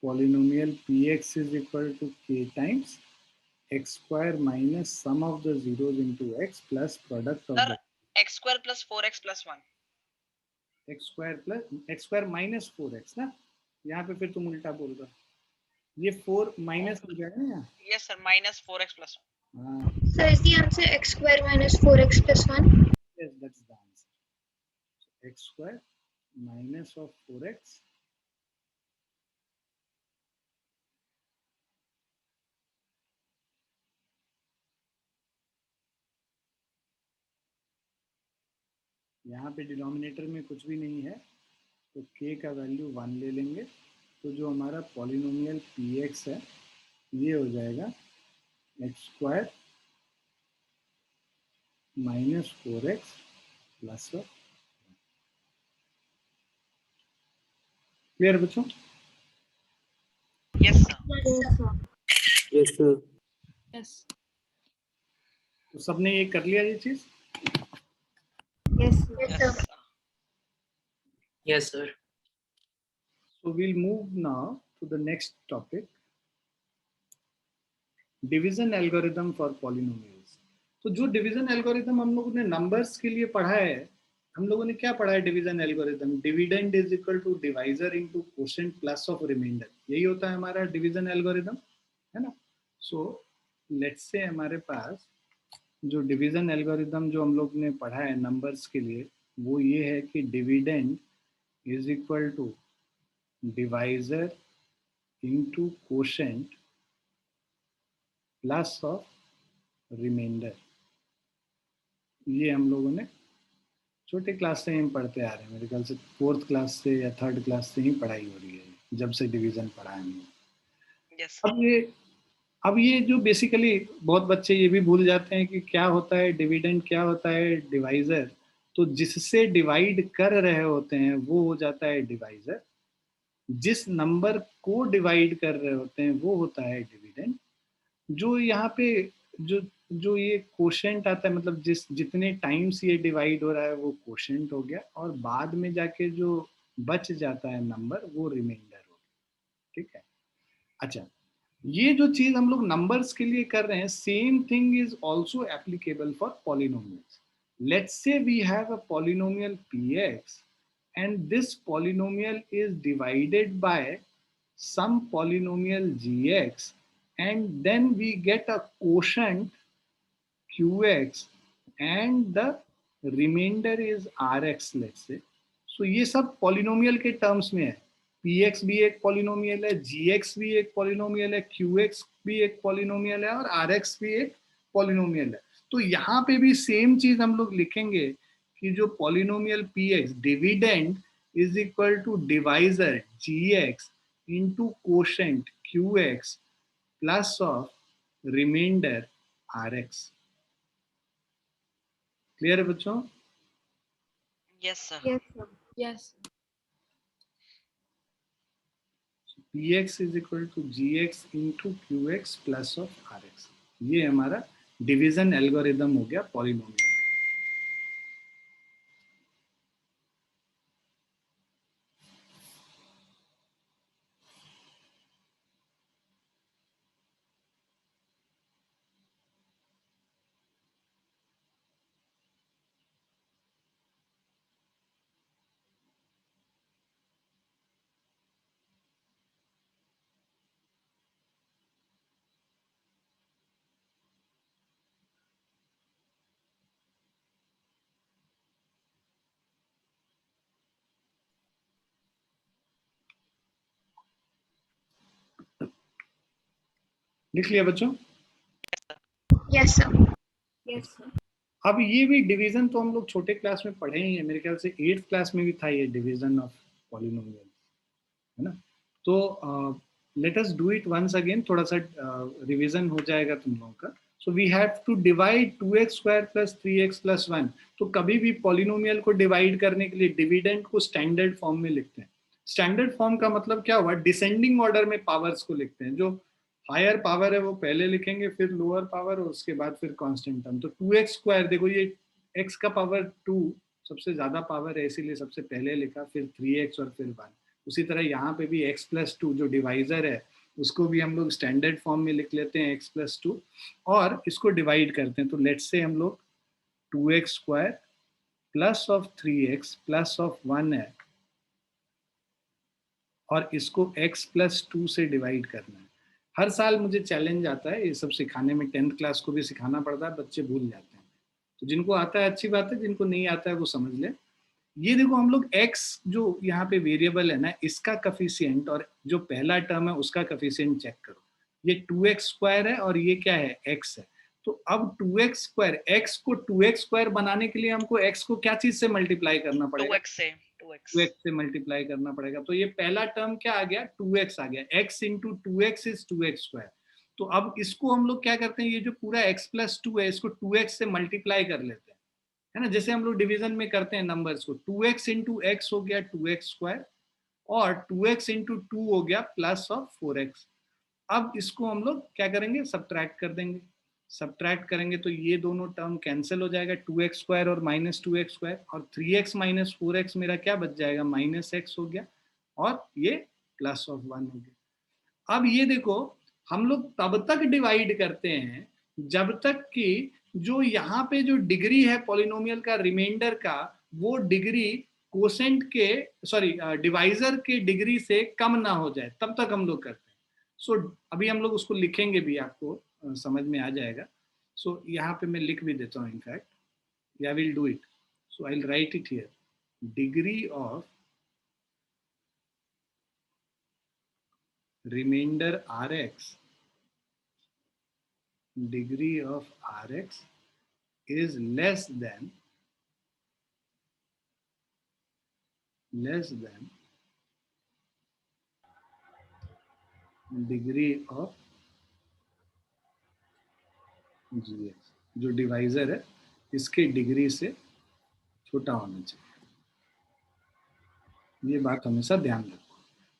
polynomial px is equal to k times x square minus sum of the zeros into x plus product of Sir, the x square plus 4x plus 1. x square plus x square minus 4x ना. यहाँ पे फिर तुम उल्टा बोल रहे हो. ये 4 माइनस हो जाएगा ना यहाँ. Yes sir, minus 4x plus 1. हाँ, So is the answer x square minus 4x plus 1? yes, that's the answer. So x square minus of 4x यहाँ पे डिनोमिनेटर में कुछ भी नहीं है तो k का वैल्यू 1 ले लेंगे. तो जो हमारा पॉलिनोमियल px है ये हो जाएगा x square minus 4x plus. Clear बच्चों? Yes sir. Yes, sir. Yes, sir. Yes. तो सबने ये कर लिया ये चीज. Yes, sir. Yes sir. Yes, sir. So we'll move now to the next topic, division algorithm for polynomials. तो जो डिवीजन एल्गोरिथम हम लोगों ने नंबर्स के लिए पढ़ा है, हम लोगों ने क्या पढ़ा है division algorithm? Dividend is equal to divisor into quotient plus of remainder. यही होता है हमारा डिवीजन एल्गोरिथम, है ना. सो लेट्स से हमारे पास जो डिवीजन एल्गोरिथम जो हम लोग ने पढ़ा है नंबर्स के लिए वो ये है कि dividend is equal to divisor into quotient plus of remainder. ये हम लोगों ने छोटे क्लास से हम पढ़ते आ रहे हैं, मेरे ख्याल से 4th क्लास से या 3rd क्लास से ही पढ़ाई हो रही है जब से डिवीजन पढ़ा है हम. Yes sir. अब ये जो बेसिकली बहुत बच्चे ये भी भूल जाते हैं कि क्या होता है डिविडेंड, क्या होता है डिवाइजर. तो जिससे डिवाइड कर रहे होते हैं वो हो जाता है डिवाइजर, जिस नंबर को डिवाइड कर रहे होते हैं वो होता है डिविडेंड. जो यहाँ पे जो ये क्वोशिएंट आता है मतलब जितने टाइम्स ये डिवाइड हो रहा है वो क्वोशिएंट हो गया, और बाद में जाके जो बच जाता है नंबर वो रिमाइंडर हो गया. ठीक है. अच्छा, ये जो चीज हम लोग नंबर्स के लिए कर रहे हैं same thing is also applicable for polynomials. Let's say we have a polynomial px and this polynomial is divided by some polynomial gx and then we get a quotient qx and the remainder is rx, let's say. So ये सब polynomial के terms में है. px भी एक polynomial है, gx भी एक polynomial है, qx भी एक polynomial है और rx भी एक polynomial है. तो यहाँ पे भी सेम चीज हम लोग लिखेंगे कि जो polynomial P X dividend is equal to divisor G X into quotient Q X plus of remainder R X. Clear है बच्चों? Yes sir. Yes, sir. Yes. P X is equal to G X into Q X plus of R X. ये हमारा division algorithm हो गया polynomial. लिख लिया बच्चों? Yes, sir. Yes, sir. अब ये भी डिवीजन तो हम लोग छोटे क्लास में पढ़े ही हैं, मेरे ख्याल से 8th क्लास में भी था ये डिवीजन ऑफ पॉलिनोमियल, है ना? तो let us do it once again, थोड़ा सा रिवीजन हो जाएगा तुम लोगों का। So we have to divide 2x square plus 3x plus 1। तो कभी भी पॉलिनोमियल को डिवाइड करने के लिए डिविडेंड को स्टैंडर्ड फॉर्म में लिखते हैं। स्टैंडर्ड फॉर्म का मतलब क्या हुआ? डिसेंडिंग ऑर्डर में पावर्स को लिखते हैं। जो हायर पावर है वो पहले लिखेंगे, फिर लोअर पावर, और उसके बाद फिर कांस्टेंट टर्म। तो 2x स्क्वायर, देखो ये x का पावर 2 सबसे ज्यादा पावर है, इसीलिए सबसे पहले लिखा, फिर 3x और फिर 1। उसी तरह यहाँ पे भी x प्लस 2 जो डिवाइजर है उसको भी हम लोग स्टैंडर्ड फॉर्म में लिख लेते हैं, x प्लस 2, और इसको डिवाइड करते हैं। तो लेट्स से हम लोग 2x square plus of 3x plus of 1 है, और इसको x प्लस 2 से डिवाइड करना है। हर साल मुझे चैलेंज आता है ये सब सिखाने में, 10th क्लास को भी सिखाना पड़ता है, बच्चे भूल जाते हैं। तो जिनको आता है अच्छी बात है, जिनको नहीं आता है वो समझ ले। ये देखो हम लोग x जो यहाँ पे वेरिएबल है ना, इसका कफिशिएंट और जो पहला टर्म है उसका कफिशिएंट चेक करो। ये 2x स्क्वायर है और ये क्या है? x है। तो अब 2x स्क्वायर, x को 2x स्क्वायर बनाने के लिए हमको x को क्या चीज से मल्टीप्लाई करना पड़ेगा? 2x से मल्टीप्लाई करना पड़ेगा। तो ये पहला टर्म क्या आ गया? 2x आ गया। x into 2x is 2x square. तो अब इसको हम लोग क्या करते हैं, ये जो पूरा x प्लस 2 है इसको 2x से मल्टीप्लाई कर लेते हैं, है ना? जैसे हम लोग डिवीजन में करते हैं नंबर्स को। 2x इंटू एक्स हो गया 2x स्क्वायर, और 2x इंटू 2 हो गया प्लस ऑफ 4x। अब इसको हम लोग क्या करेंगे? सब्ट्रैक्ट कर देंगे। सब्ट्रैक्ट करेंगे तो ये दोनों टर्म कैंसिल हो जाएगा, 2x स्क्वायर और माइनस 2x स्क्वायर, और 3x माइनस 4x मेरा क्या बच जाएगा? माइनस x हो गया, और ये प्लस ऑफ 1 हो गया। अब ये देखो हम लोग तब तक डिवाइड करते हैं जब तक कि जो यहाँ पे जो डिग्री है पॉलिनोमियल का रिमाइंडर का, वो डिग्री कोसेंट के, सॉरी डिवाइजर के डिग्री से कम ना हो जाए, तब तक हम लोग करते हैं। सो अभी हम लोग उसको लिखेंगे भी, आपको समझ में आ जाएगा। सो यहाँ पे मैं लिख भी देता हूँ, इनफैक्ट या will do it. So I will write it here, degree of remainder Rx, degree of Rx is less than degree of Gx, जो डिवाइजर है इसके डिग्री से छोटा होना चाहिए। ये बात हमेशा ध्यान रखो।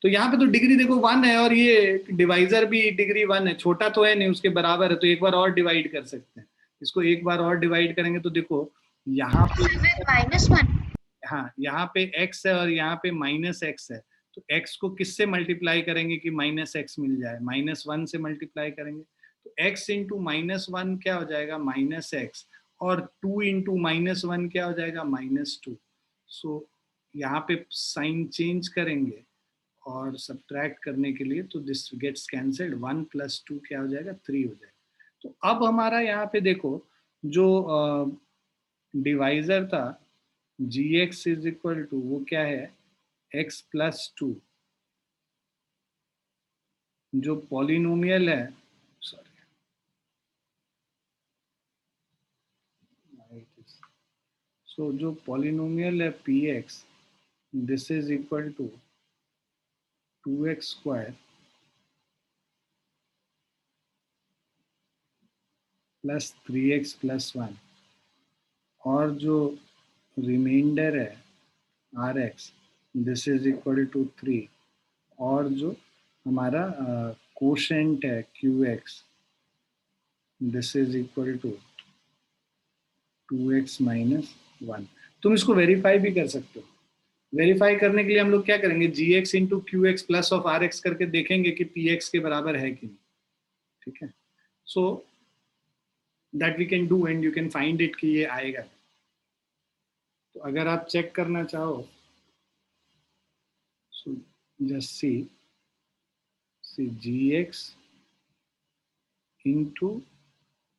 तो यहाँ पे तो डिग्री देखो 1 है, और ये डिवाइजर भी डिग्री 1 है, छोटा तो है नहीं, उसके बराबर है, तो एक बार और डिवाइड कर सकते हैं। इसको एक बार और डिवाइड करेंगे तो देखो यहाँ पे -1. हाँ, यहाँ पे x है और यहाँ पे माइनस x है। तो x को किससे मल्टीप्लाई करेंगे कि माइनस x मिल जाए? -1 से मल्टीप्लाई करेंगे। तो x इंटू -1 क्या हो जाएगा? -x, और 2 इंटू -1 क्या हो जाएगा? -2। सो यहाँ पे साइन चेंज करेंगे और सब्ट्रैक्ट करने के लिए, तो दिस गेट्स कैंसल्ड, 1 प्लस 2 क्या हो जाएगा? 3 हो जाएगा। तो अब हमारा यहाँ पे देखो जो डिवाइजर था gx इज इक्वल टू, वो क्या है? x plus 2। जो पॉलिनोमियल है, सॉरी, सो जो पॉलिनोमियल है px, this is equal to 2x square plus 3x plus 1, और जो रिमाइंडर है rx, this is equal to 3, और जो हमारा कोशेंट है qx, this is equal to 2x minus 1। तुम इसको वेरीफाई भी कर सकते हो। वेरीफाई करने के लिए हम लोग क्या करेंगे, gx into Q X plus of rx करके देखेंगे कि px के बराबर है कि नहीं, ठीक है। So that we can do and you can find it कि ये आएगा। तो अगर आप चेक करना चाहो, so just see gx into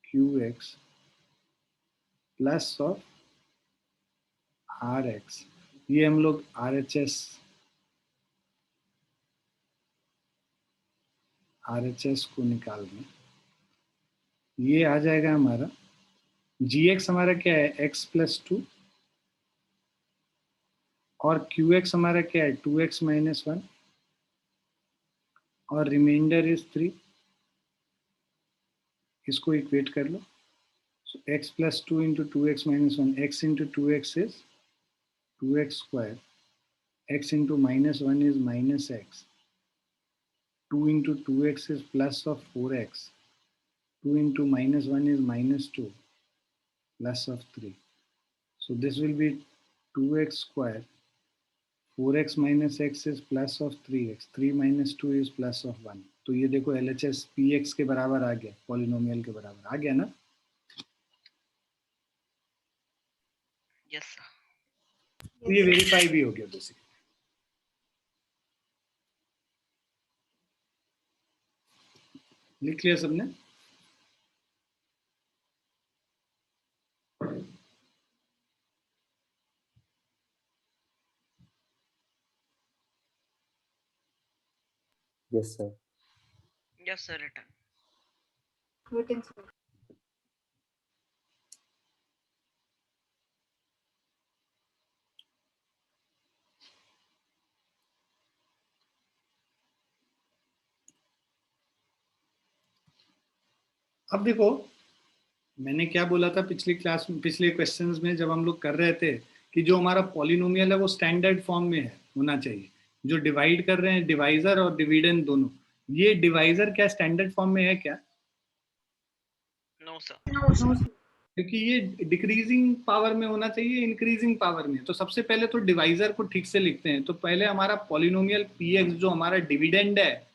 Q X plus of rx, ये हम लोग RHS को निकाल दें, ये आ जाएगा हमारा gx हमारा क्या है x प्लस 2, और qx हमारा क्या है 2x माइनस 1, और रिमाइंडर इज 3। इसको इक्वेट कर लो। सो x plus 2 into 2x minus 1, x into 2x is 2x square, x into minus 1 is minus x, 2 into 2x is plus of 4x, 2 into minus 1 is minus 2, plus of 3. So this will be 2x square, 4x minus x is plus of 3x, 3 minus 2 is plus of 1. तो ये देखो LHS px के बराबर आ गया, polynomial के बराबर आ गया ना। Yes sir. तो ये वेरीफाई भी हो गया बेसिकली। लिख लिया सबने? Yes, sir. Yes sir, return. Written, sir. अब देखो, मैंने क्या बोला था पिछली क्लास में, पिछले क्वेश्चंस में जब हम लोग कर रहे थे कि जो हमारा पॉलिनोमियल है वो स्टैंडर्ड फॉर्म में है, होना चाहिए। जो डिवाइड कर रहे हैं, डिवाइजर और डिविडेंड दोनों, ये डिवाइजर क्या स्टैंडर्ड फॉर्म में है क्या? No sir. No, sir. क्योंकि ये डिक्रीजिंग पावर में होना चाहिए, इंक्रीजिंग पावर में। तो सबसे पहले तो डिवाइजर को ठीक से लिखते हैं। तो पहले हमारा पॉलिनोमियल px जो हमारा डिविडेंड है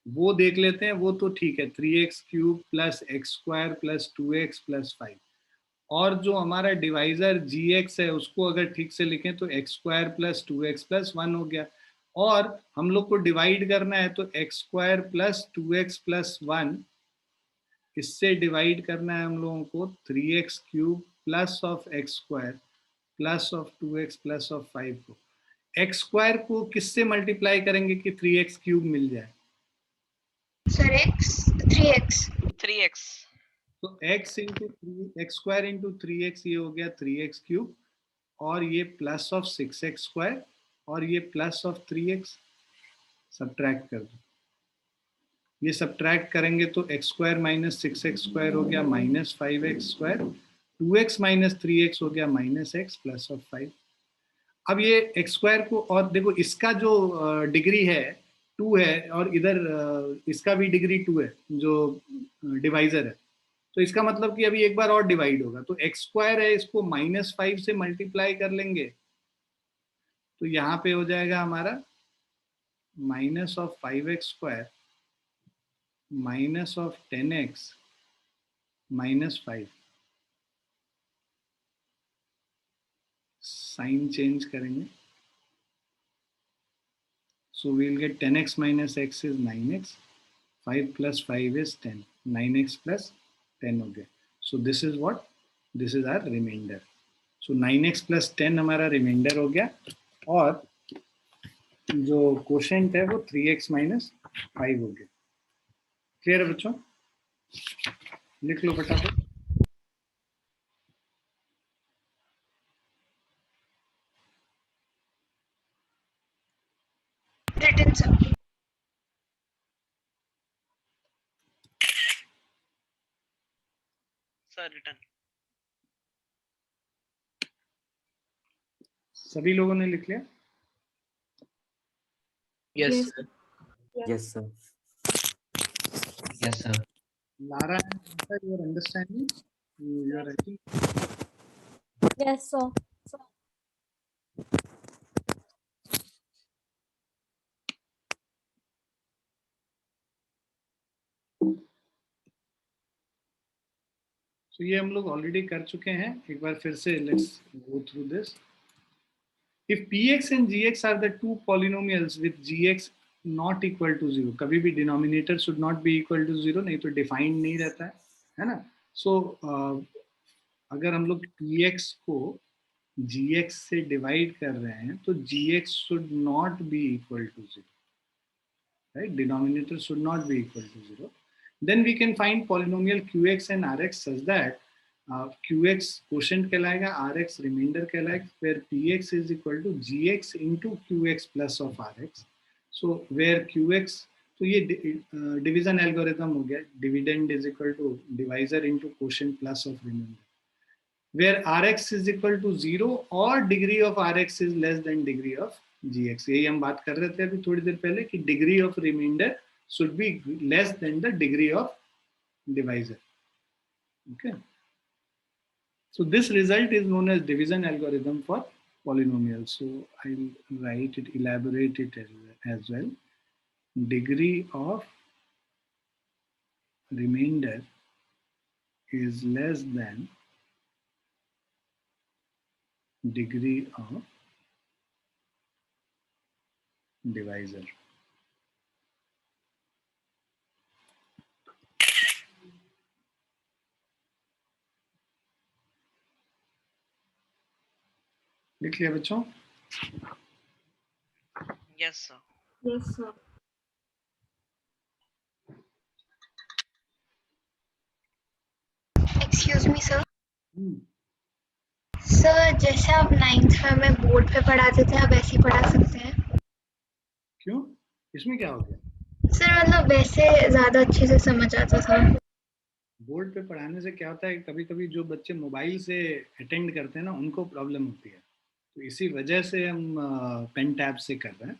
वो देख लेते हैं, वो तो ठीक है, 3x cube plus x square plus 2x plus 5। और जो हमारा डिवाइजर gx है उसको अगर ठीक से लिखें तो x square plus 2x plus 1 हो गया। और हम लोग को डिवाइड करना है तो x square plus 2x plus 1, इससे डिवाइड करना है हम लोगों को 3x cube plus of x square plus of 2x plus of 5 को। एक्स स्क्वायर को किससे मल्टीप्लाई करेंगे कि 3x क्यूब मिल जाए? Sir, x, 3x. तो x into x square into 3x, ये हो गया 3x क्यूब, और ये प्लस ऑफ 6x स्क्वायर, और ये प्लस ऑफ 3x। सब्ट्रैक्ट कर दो, ये सब्ट्रैक्ट करेंगे तो x square minus 6x square हो गया minus 5x square, 2x minus 3x हो गया माइनस x प्लस ऑफ 5। अब ये x स्क्वायर को, और देखो इसका जो डिग्री है 2 है, और इधर इसका भी डिग्री 2 है जो डिवाइजर है। तो इसका मतलब कि अभी एक बार और डिवाइड होगा, तो x स्क्वायर है, इसको माइनस 5 से मल्टीप्लाई कर लेंगे तो यहाँ पे हो जाएगा हमारा minus of 5x square minus of 10x minus 5। Sign change करेंगे, so we'll get 10x minus x is 9x, 5 plus 5 is 10, 9x plus 10 हो गया। so this is what, this is our remainder। so 9x plus 10 हमारा reminder हो गया, और जो quotient है वो 3x minus 5 हो गया। क्लियर है बच्चों? लिख लो फटाफट। sir. Sir return. सभी लोगों ने लिख लिया? Yes, Yes. sir. Yes, sir. Yes, sir. Lara, your understanding? You are writing? Yes, sir. So ये हम लोग ऑलरेडी कर चुके हैं, एक बार फिर से let's go through this. If px and gx are the two polynomials with gx not equal to 0, कभी भी denominator should not be equal to 0, नहीं तो defined नहीं रहता है ना. So अगर हम लोग px को gx से divide कर रहे हैं तो gx should not be equal to 0, right? Denominator should not be equal to 0. Then we can find polynomial qx and rx such that qx quotient कहलाएगा, rx remainder कहलाएगा, where px is equal to gx into qx plus of rx. So where qx, तो ये division algorithm हो गया, dividend is equal to divisor into quotient plus of remainder, where rx is equal to 0 or degree of rx is less than degree of gx. यही हम बात कर रहे थे अभी थोड़ी देर पहले कि degree of remainder should be less than the degree of divisor. Okay. So this result is known as division algorithm for polynomials. So I'll write it, elaborate it as well. Degree of remainder is less than degree of divisor. लिख लिया बच्चों? Yes sir. Yes, sir. Excuse me, sir. Sir जैसे आप 9th में हमें board पे पढ़ाते थे, आप वैसे ही पढ़ा सकते हैं? क्यों? इसमें क्या हो गया? सर मतलब वैसे ज्यादा अच्छे से समझ आता था. बोर्ड पे पढ़ाने से क्या होता है, कभी कभी जो बच्चे मोबाइल से अटेंड करते हैं ना, उनको प्रॉब्लम होती है, तो इसी वजह से हम पेन टैब से कर रहे हैं.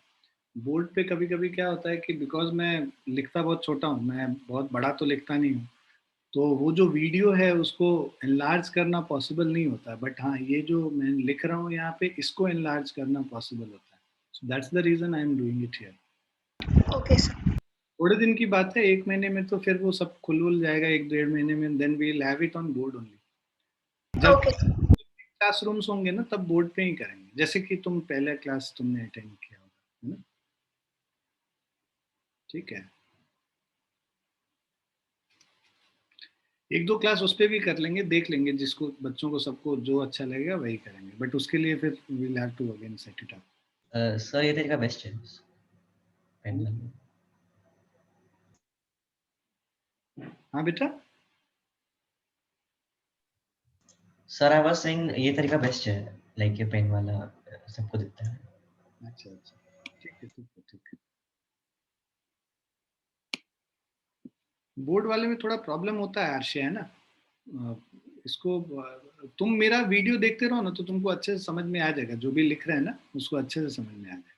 बोर्ड पे कभी कभी क्या होता है कि बिकॉज मैं लिखता बहुत छोटा हूँ, मैं बहुत बड़ा तो लिखता नहीं हूँ, तो वो जो वीडियो है उसको एनलार्ज करना पॉसिबल नहीं होता है, बट हाँ ये जो मैं लिख रहा हूँ यहाँ पे, इसको एनलार्ज करना पॉसिबल होता है. So that's the reason I am doing it here. Okay sir. थोड़े दिन की बात है, 1 महीने में तो फिर वो सब खुल जाएगा, 1-1.5 महीने में. Then we will have it on board only. जब ओके सर. क्लासरूम्स होंगे ना तब बोर्ड पे ही करेंगे, जैसे कि तुम पहले क्लास तुमने अटेंड किया होगा, है ना? ठीक है, 1-2 क्लास उस पे भी कर लेंगे, देख लेंगे, जिसको बच्चों को सबको जो अच्छा लगेगा वही करेंगे, बट उसके लिए फिर we will have to again set it up. Sir ये तरीका बेस्ट है पेन वाला. हाँ बेटा. सर आई वाज सेइंग ये तरीका बेस्ट है, लाइक ये पेन वाला सबको दिखता है. अच्छा अच्छा, ठीक है ठीक है ठीक है. बोर्ड वाले में थोड़ा प्रॉब्लम होता है आर्शिया, है ना. इसको तुम मेरा वीडियो देखते रहो ना तो तुमको अच्छे से समझ में आ जाएगा, जो भी लिख रहे हैं ना उसको अच्छे से समझ में आ जाएगा,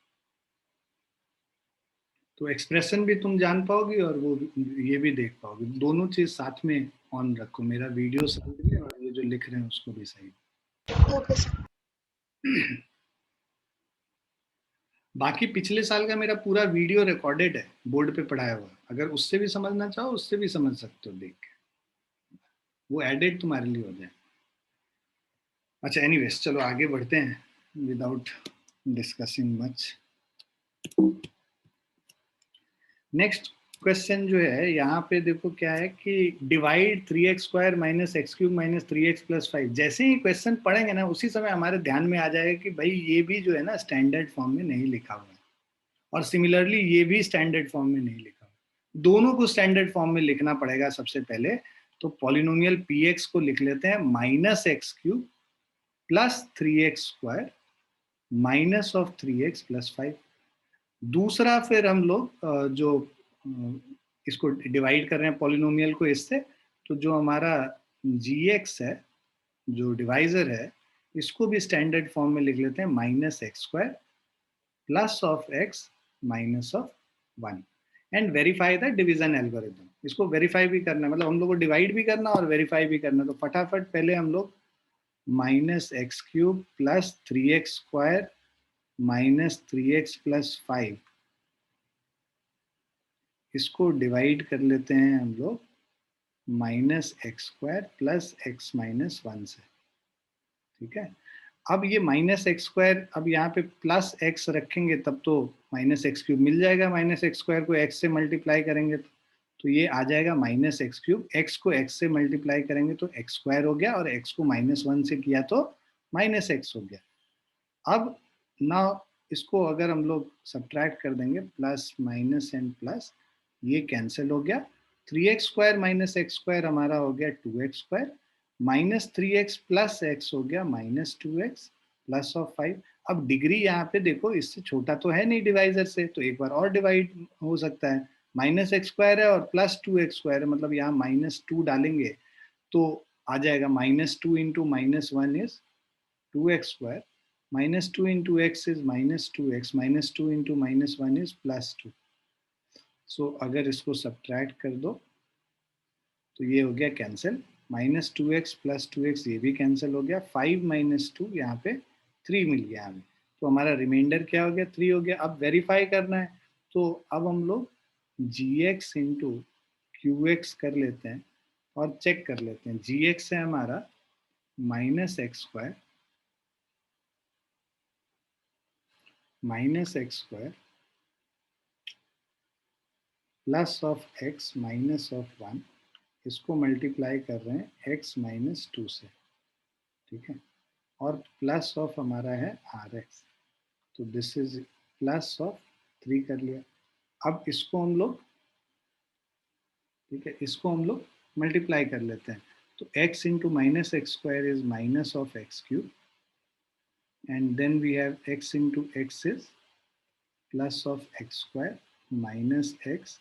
तो एक्सप्रेशन भी तुम जान पाओगी और वो ये भी देख पाओगे. दोनों चीज साथ में ऑन रखो, मेरा वीडियो सही है और ये जो लिख रहे हैं उसको भी सही. Okay sir. बाकी पिछले साल का मेरा पूरा वीडियो रिकॉर्डेड है, बोर्ड पे पढ़ाया हुआ, अगर उससे भी समझना चाहो उससे भी समझ सकते हो देख के, वो एडेड तुम्हारे लिए हो जाए. अच्छा एनीवेज, चलो आगे बढ़ते हैं without discussing much. Next question जो है यहाँ पे देखो क्या है कि डिवाइड 3x² - x³ - 3x + 5. जैसे ही क्वेश्चन पढ़ेंगे ना उसी समय हमारे ध्यान में आ जाएगा कि भाई ये भी जो है ना स्टैंडर्ड फॉर्म में नहीं लिखा हुआ है, और सिमिलरली ये भी स्टैंडर्ड फॉर्म में नहीं लिखा हुआ. दोनों को स्टैंडर्ड फॉर्म में लिखना पड़ेगा सबसे पहले. तो पॉलिनोमियल px को लिख लेते हैं -x³ + 3x² - 3x + 5. दूसरा फिर हम लोग जो इसको डिवाइड कर रहे हैं पॉलिनोमियल को इससे, तो जो हमारा gx है, जो डिवाइजर है, इसको भी स्टैंडर्ड फॉर्म में लिख लेते हैं -x² plus of x minus of 1 and verify the division algorithm. इसको वेरीफाई भी करना है, मतलब हम लोग को डिवाइड भी करना और वेरीफाई भी करना। तो फटाफट पहले हम लोग -x³ plus 3x² minus 3x plus 5 इसको डिवाइड कर लेते हैं हम लोग -x² प्लस x माइनस 1 से। ठीक है, अब ये -x², अब यहाँ पे प्लस x रखेंगे तब तो -x³ मिल जाएगा, -x² को x से मल्टीप्लाई करेंगे तो ये आ जाएगा -x³, x को x से मल्टीप्लाई करेंगे तो x² हो गया, और x को -1 से किया तो -x हो गया। अब ना इसको अगर हम लोग सब्ट्रैक्ट कर देंगे, प्लस माइनस एंड प्लस, ये कैंसिल हो गया। 3x² माइनस x² हमारा हो गया 2x², minus 3x plus x हो गया -2x प्लस ऑफ 5। अब डिग्री यहाँ पे देखो, इससे छोटा तो है नहीं डिवाइजर से, तो एक बार और डिवाइड हो सकता है। -x² है और प्लस 2x² है, मतलब यहाँ -2 डालेंगे तो आ जाएगा -2 into -1 is 2x², -2 into x is -2x, -2 into -1 is +2। सो अगर इसको सब्ट्रैक्ट कर दो तो ये हो गया कैंसिल, -2x प्लस 2x ये भी कैंसिल हो गया, 5 - 2 यहाँ पे 3 मिल गया हमें, तो हमारा रिमाइंडर क्या हो गया, 3 हो गया। अब वेरीफाई करना है, तो अब हम लोग gx इंटू qx कर लेते हैं और चेक कर लेते हैं। gx है हमारा -x² plus of x minus of 1, इसको मल्टीप्लाई कर रहे हैं x माइनस 2 से। ठीक है, और प्लस ऑफ हमारा है rx, तो दिस इज प्लस ऑफ 3 कर लिया। अब इसको हम लोग, ठीक है, इसको हम लोग मल्टीप्लाई कर लेते हैं, तो x into -x² is minus of x³ and then we have x into x is plus of x² minus x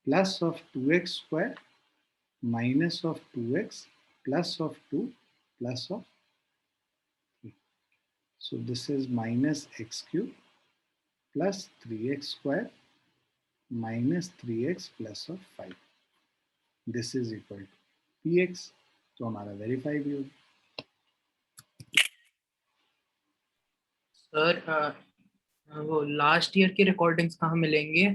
plus of 2x² minus of 2x plus of 2 plus of 3. So this is -x³ plus 3x² minus 3x plus of 5. This is equal to px. तो हमारा verify भी होगा। Sir वो last year की recordings कहाँ मिलेंगे?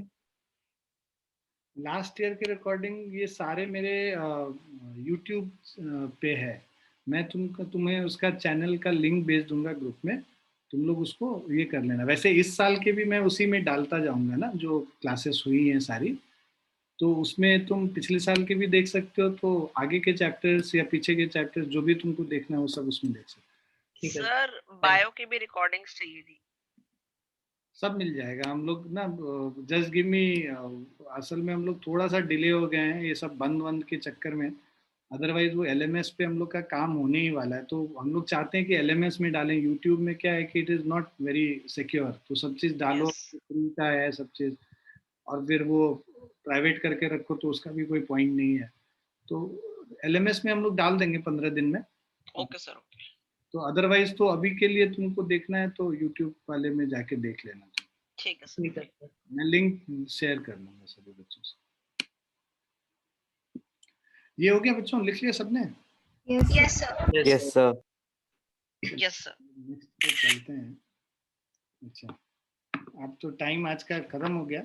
Last year के recording ये सारे मेरे यूट्यूब पे है। मैं तुम्हें उसका चैनल का लिंक भेज दूंगा ग्रुप में, तुम लोग उसको ये कर लेना। वैसे इस साल के भी मैं उसी में डालता जाऊंगा ना, जो क्लासेस हुई हैं सारी, तो उसमें तुम पिछले साल के भी देख सकते हो, तो आगे के चैप्टर्स या पीछे के चैप्टर्स जो भी तुमको देखना है वो सब उसमें देख सकते हो। ठीक है सर, बायो की भी रिकॉर्डिंग्स चाहिए थी। सब मिल जाएगा। हम लोग ना जस्ट गिव मी, असल में हम लोग थोड़ा सा डिले हो गए हैं ये सब बंद के चक्कर में, अदरवाइज वो LMS पे हम लोग का काम होने ही वाला है। तो हम लोग चाहते हैं कि LMS में डालें। यूट्यूब में क्या है कि it is not very secure, तो सब चीज़ डालो, फ्री का है सब चीज़, और फिर वो प्राइवेट करके रखो तो उसका भी कोई पॉइंट नहीं है। तो LMS में हम लोग डाल देंगे 15 दिन में। Okay sir, okay. तो अदरवाइज तो अभी के लिए तुमको देखना है तो यूट्यूब वाले में जाके देख लेना। ठीक है सर। ठीक है। मैं लिंक शेयर कर लूंगा सभी बच्चों से। ये हो गया बच्चों, लिख लिया सबने? Yes sir. Yes sir. Yes sir. Next पे चलते हैं। अच्छा, अब तो टाइम आज का खत्म हो गया,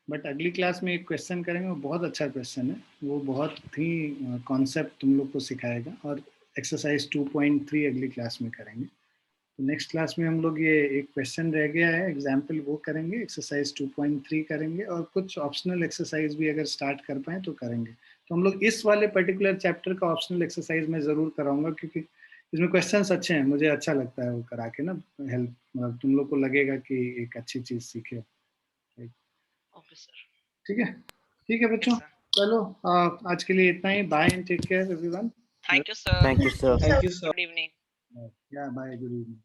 बट अगली क्लास में एक क्वेश्चन करेंगे, वो बहुत अच्छा क्वेश्चन है, वो बहुत ही कॉन्सेप्ट तुम लोग को सिखाएगा, और एक्सरसाइज 2.3 अगली क्लास में करेंगे। तो नेक्स्ट क्लास में हम लोग ये एक क्वेश्चन रह गया है एग्जाम्पल, वो करेंगे, एक्सरसाइज 2.3 करेंगे, और कुछ ऑप्शनल एक्सरसाइज भी अगर स्टार्ट कर पाए तो करेंगे। तो हम लोग इस वाले पर्टिकुलर चैप्टर का ऑप्शनल एक्सरसाइज मैं ज़रूर कराऊंगा, क्योंकि इसमें क्वेश्चंस अच्छे हैं, मुझे अच्छा लगता है वो करा के ना, हेल्प, मतलब तुम लोग को लगेगा कि एक अच्छी चीज़ सीखे। Okay sir. ठीक है, ठीक है बच्चों, चलो आज के लिए इतना ही। Bye and take care everyone. Thank you sir. Thank you sir. Good evening. या बाय, गुड इवनिंग।